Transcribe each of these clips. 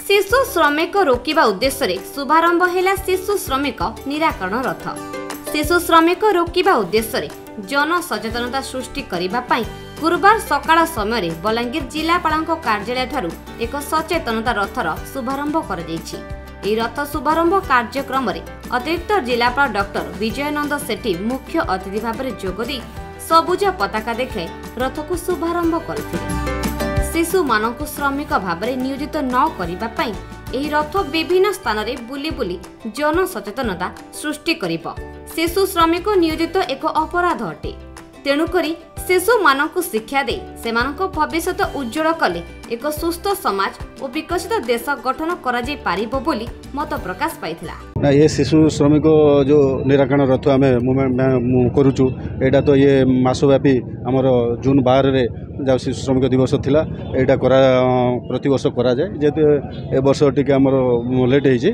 शिशु श्रमिक रोकिबा उद्देश्य रे शुभारंभ हैला शिशु श्रमिक निराकरण रथ। शिशु श्रमिक रोकिबा उद्देश्य रे जन सचेतनता सृष्टि करिबा पई गुरुवार सकाळ समय बलांगीर जिलापाल कार्यालय ठारू एक सचेतनता रथर शुभारंभ कर जायछि। ଏହି ରଥ ଶୁଭାରମ୍ଭ କାର୍ଯ୍ୟକ୍ରମରେ ଅତିରିକ୍ତ ଜିଲ୍ଲାପାଳ ଡକ୍ଟର ବିଜୟନନ୍ଦ ସେଠୀ ମୁଖ୍ୟ ଅତିଥି ଭାବରେ ଯୋଗଦେଇ ସବୁଜ ପତାକା ଦେଖାଇ ରଥକୁ ଶୁଭାରମ୍ଭ କରିଥିଲେ। ଶିଶୁମାନଙ୍କୁ ଶ୍ରମିକ ଭାବରେ ନିୟୋଜିତ ନ କରିବା ପାଇଁ ଏହି ରଥ ବିଭିନ୍ନ ସ୍ଥାନରେ ବୁଲି ବୁଲି ଜନ ସଚେତନତା ସୃଷ୍ଟି କରିବ। ଶିଶୁ ଶ୍ରମିକ ନିୟୋଜିତ ଏକ ଅପରାଧ ଅଟେ, ତେଣୁକରି ଶିଶୁମାନଙ୍କୁ ଶିକ୍ଷା ଦେଇ ସେମାନଙ୍କ ଭବିଷ୍ୟତ ଉଜ୍ଜଳ କଲେ ଏକ ସୁସ୍ଥ ସମାଜ ଓ ବିକଶିତ ଦେଶ ଗଠନ କରାଯାଇ ପାରିବ ବୋଲି ମତ ପ୍ରକାଶ ପାଇଥିଲା। ना ये शिशु श्रमिक जो निराकरण रथ आम करुचु एटा तो ये मासव्यापी आमर जून 12 रे जब शिशु श्रमिक दिवस थिला एटा करा प्रति वर्ष करा जाए जेतु ए वर्ष टिके आमर लेट होइछि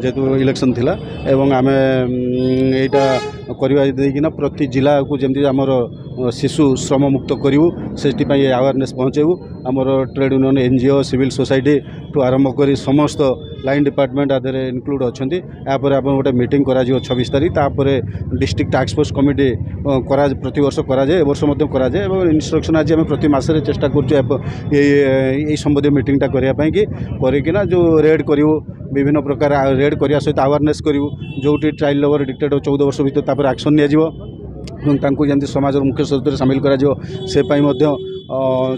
जेतु इलेक्शन थिला एवं आम एटा करवा देकिना प्रति जिला को जेमति आमर शिशु श्रम मुक्त करू से अवेयरनेस पहुँचेबू आमर trade union NGO civil society टू आरंभ कर समस्त लाइन डिपार्टमेंट आदि इनक्लूड अच्छा यापर आप गोटे मीटिंग करा 26 तारीख तापर डिस्ट्रिक्ट टास्क फोर्स कमिटी करा प्रति वर्ष करा जाए वर्ष कराए और इंस्ट्रक्शन आज आम प्रति मासरे चेष्टा कर संबंधी मीटिंगटा करना जो रेड करूँ विभिन्न प्रकार रेड करने सहित अवेयरनेस करूँ जो चाइल्ड लेबर डिक्टेड 14 वर्ष भर एक्शन नि समाज मुख्य स्रोत सामिल कर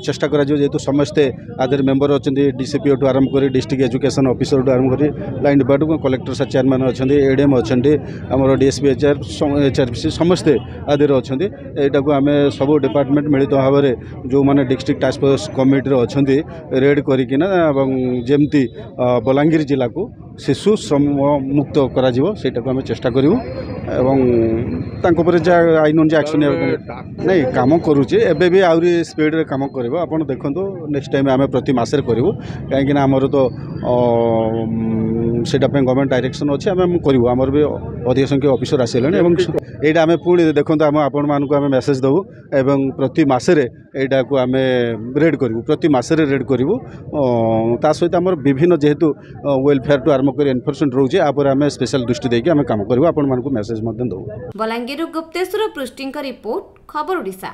चेष्टा करा जेहेतु समस्ते आदर मेंबर अच्छा डीसीपीओ टू आरंभ कर डिस्ट्रिक्ट एजुकेशन ऑफिसर टू आरंभ कर लाइन डिपार्टमेंट कलेक्टर सार चेयरमैन अच्छा एडीएम अच्छा आम डीएसपी एचआरपीसी समस्ते आदि अच्छा यहाँ को आम सब डिपार्टमेंट मिलित भाव में जो मैंने डिस्ट्रिक्ट टास्क फोर्स कमिटी अच्छा रेड करना जमती बलांगीर जिला को शिशु श्रम मुक्त करा आम चेष्टा करूँ आईन अनुसार एक्शन नहीं कम करुचे एबे भी आउरी स्पीड रे काम करिवो आपण देखंतु नेक्स्ट टाइम आमे प्रति मासरे करिवो काहेकि ना हमर तो सेटा पे गवर्नमेंट डायरेक्शन अछि आमे करिवो हमर भी अधिक संख्या ऑफिसर आसेलेन एवं एटा आमे पुणी देखंतु हम आपण मान को आमे मेसेज दबु एवं प्रति मासरे एटा को आमे रेड करिवो प्रति मासरे रेड करिवो ता सहित हमर विभिन्न जेहेतु वेलफेयर टू आरंभ कर एनफोर्समेंट रहउचे आपर आमे स्पेशल दृष्टि देके आमे काम करिवो आपण मान को मेसेज मध्यम दबु। बलांगीर गुप्तेश्वर पृष्टिंक रिपोर्ट खबर ओडिशा।